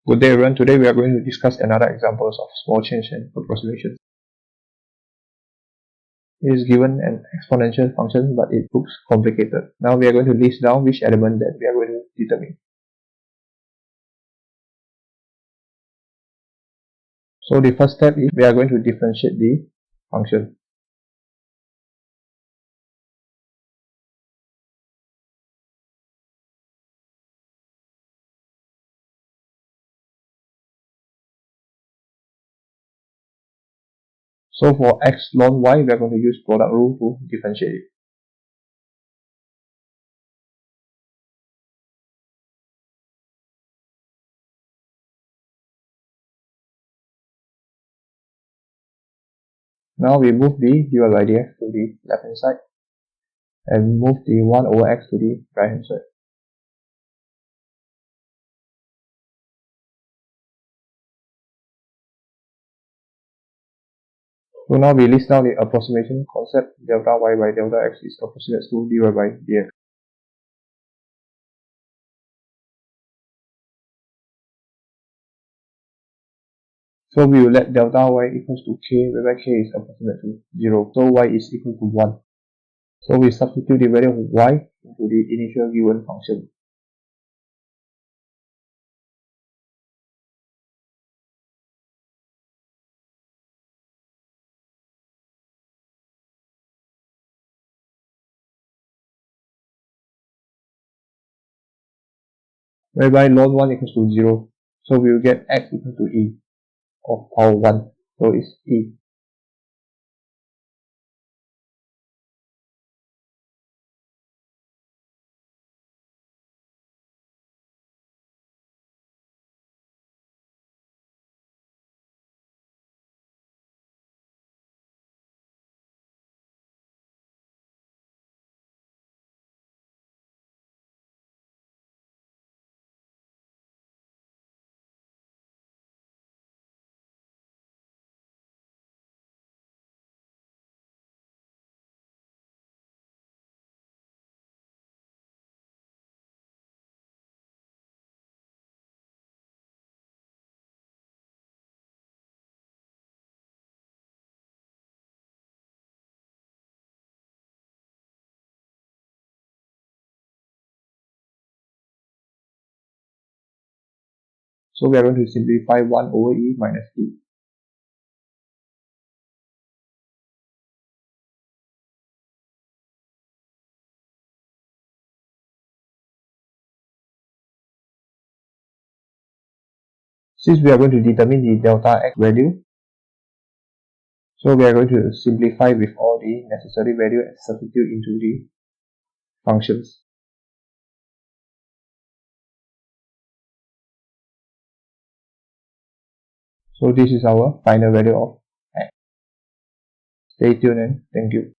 Good day everyone, today we are going to discuss another examples of small change and approximation. It is given an exponential function but it looks complicated. Now we are going to list down which element that we are going to determine. So the first step is we are going to differentiate the function. So for x ln y, we are going to use product rule to differentiate it. Now we move the dy by dx to the left hand side and move the 1 over x to the right hand side. So now we list down the approximation concept. Delta y by delta x is approximate to dy by dx. So we will let delta y equals to k, whereby k is approximate to 0. So y is equal to 1. So we substitute the value of y into the initial given function. Whereby ln 1 equals to 0. So we will get x equal to e of power 1. So it's e. So we are going to simplify 1 over e minus e. Since we are going to determine the delta x value, so we are going to simplify with all the necessary value and substitute into the functions. So this is our final value of x. Stay tuned and thank you.